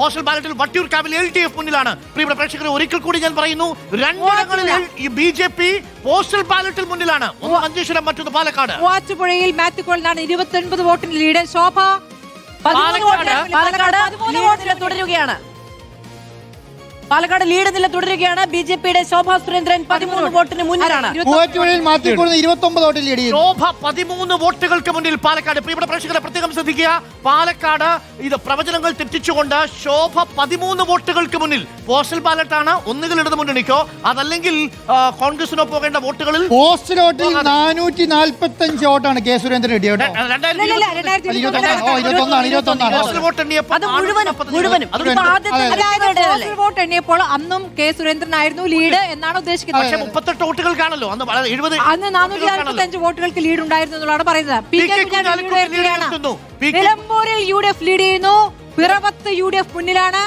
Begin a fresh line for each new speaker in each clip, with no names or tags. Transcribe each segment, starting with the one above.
Postal ബാലറ്റിൽ വട്ടിയൂർക്കാവിൽ LDF മുന്നിലാണ്. പ്രിയപ്പെട്ട പ്രേക്ഷകരെ, ഒരിക്കൽ കൂടി ഞാൻ പറയുന്നു, രണ്ടിടങ്ങളിൽ BJP പോസ്റ്റൽ ബാലറ്റിൽ മുന്നിലാണ്. ഒന്ന് മഞ്ചേശ്വരം, മറ്റൊന്ന് പാലക്കാട്.
മൂവാറ്റുപുഴയിൽ മാത്യു കോളിനാണ് 29 വോട്ടിന് ലീഡ്. ശോഭ
പാലക്കാട് തുടരുകയാണ്. പാലക്കാട് ലീഡ് നില തുടരുകയാണ്. BJPയുടെ ശോഭ സുരേന്ദ്രൻ 13 വോട്ടിന് മുന്നിലാണ്.
മൂവാറ്റുപുഴയിൽ മാത്യു കോളിന് 29 വോട്ടിൽ ലീഡ് ചെയ്യുന്നു.
ശോഭ 13 വോട്ടുകൾക്ക് മുന്നിൽ പാലക്കാട്. പ്രിയപ്പെട്ട പ്രേക്ഷകരെ പ്രത്യേകം ശ്രദ്ധിക്കുക, പാലക്കാട് ഇത് പ്രവചനങ്ങൾ തെറ്റിച്ചുകൊണ്ട് ശോഭ 13 വോട്ടുകൾക്ക് മുന്നിൽ. പോസ്റ്റൽ ബാലറ്റാണ്, ഒന്നുകിൽ ഇടതു മുന്നണിക്കോ അതല്ലെങ്കിൽ കോൺഗ്രസിനോ പോകേണ്ട വോട്ടുകളിൽ
പോസ്റ്റൽ വോട്ടിൽ 445 വോട്ടാണ് കെ സുരേന്ദ്രൻ കിട്ടിയത്.
വോട്ട് എണ്ണിയപ്പോൾ അന്നും കെ സുരേന്ദ്രൻ ആയിരുന്നു ലീഡ് എന്നാണ് ഉദ്ദേശിക്കുന്നത്.
പക്ഷേ 38 വോട്ടുകൾക്കാണല്ലോ അന്ന് 70.
അന്ന് 445 വോട്ടുകൾക്ക് ലീഡ് ഉണ്ടായിരുന്നു എന്നുള്ളതാണ് പറയുന്നത്. നിലമ്പൂരിൽ UDF ലീഡ് ചെയ്യുന്നു. പിറവത്ത് UDF മുന്നിലാണ്.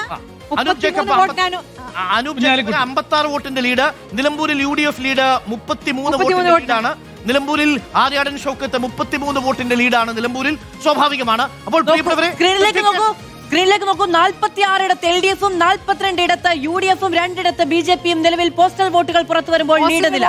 56 വോട്ടിന്റെ ലീഡ്. നിലമ്പൂരിൽ UDF ലീഡ് 33 വോട്ടിന്റെ ലീഡാണ്. നിലമ്പൂരിൽ ആര്യാടൻ ഷൗക്കത്ത് 33 വോട്ടിന്റെ ലീഡാണ് നിലമ്പൂരിൽ. സ്വാഭാവികമാണ്. അപ്പോൾ
സ്ക്രീനിലേക്ക് നോക്കൂ. 46 ഇടത്ത് LDF-ഉം 42 ഇടത്ത് UDF-ഉം 2 ഇടത്ത് BJP-യും നിലവിൽ പോസ്റ്റൽ വോട്ടുകൾ പുറത്തു വരുമ്പോൾ ലീഡ് നില.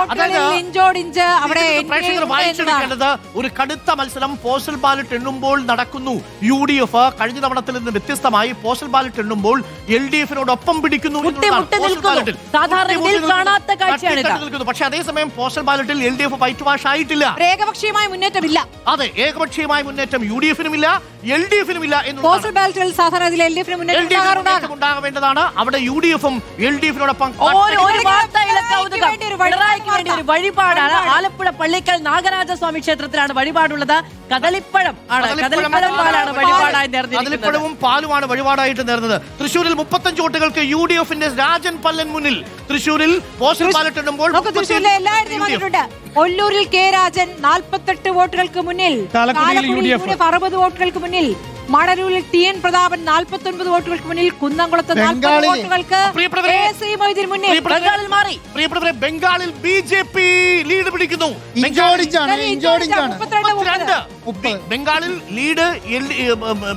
പ്രേക്ഷകർ വായിച്ചെടുക്കേണ്ടത് ഒരു കടുത്ത മത്സരം പോസ്റ്റൽ ബാലറ്റ് എണ്ണുമ്പോൾ നടക്കുന്നു. UDF കഴിഞ്ഞ തവണത്തിൽ നിന്ന് വ്യത്യസ്തമായി പോസ്റ്റൽ ബാലറ്റ് എണ്ണുമ്പോൾ LDF-നോടൊപ്പം പിടിക്കുന്നു. പക്ഷേ അതേസമയം പോസ്റ്റൽ ബാലറ്റിൽ LDF വൈറ്റ് വാഷ് ആയിട്ടില്ല.
ഏകപക്ഷീയമായ മുന്നേറ്റമില്ല.
അതെ, ഏകപക്ഷീയമായ മുന്നേറ്റം UDF-നുമില്ല, LDF-നുമില്ല. ഉണ്ടാകേണ്ടതാണ്. അവിടെ UDF-ഉം LDF-നോടൊപ്പം
വഴിപാടാണ്. ആലപ്പുഴ പള്ളിക്കൽ നാഗരാജസ്വാമി ക്ഷേത്രത്തിലാണ് വഴിപാടുള്ളത്. കദളിപ്പഴം ആണ് വഴിപാടായി നേർന്നത്.
കദളിപ്പഴവും പാലുമാണ് വഴിപാടായിട്ട് നേർന്നത്. തൃശ്ശൂരിൽ 35 വോട്ടുകൾക്ക് UDF-ന്റെ രാജൻ പല്ലൻ മുന്നിൽ. തൃശ്ശൂരിൽ പോസ്റ്റൽ ബാലറ്റ് ഇടുമ്പോൾ
ഒല്ലൂരിൽ കെ രാജൻ 48 വോട്ടുകൾക്ക് മുന്നിൽ. 60 വോട്ടുകൾക്ക് മുന്നിൽ. മണലൂരിൽ TN പ്രതാപൻ 49 വോട്ടുകൾക്ക് മുന്നിൽ. കുന്നംകുളത്ത് 40 വോട്ടുകൾക്ക് മുന്നിൽ.
പ്രിയപ്പെട്ടവരെ, ബംഗാളിൽ BJP ലീഡ് പിടിക്കുന്നു. ബംഗാളിൽ ലീഡ്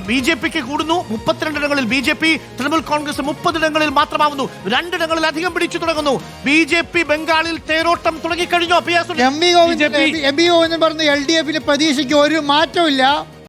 BJPക്ക് കൂടുന്നു. 32 ഇടങ്ങളിൽ BJP, തൃണമൂൽ കോൺഗ്രസ് 30 ഇടങ്ങളിൽ മാത്രമാവുന്നു. 2 ഇടങ്ങളിൽ അധികം പിടിച്ചു തുടങ്ങുന്നു. BJP ബംഗാളിൽ തേരോട്ടം തുടങ്ങിക്കഴിഞ്ഞു.
എം പി ഗോവിന്ദൻ പറഞ്ഞു LDF-ന് പ്രതീക്ഷയ്ക്ക് ഒരു മാറ്റമില്ല.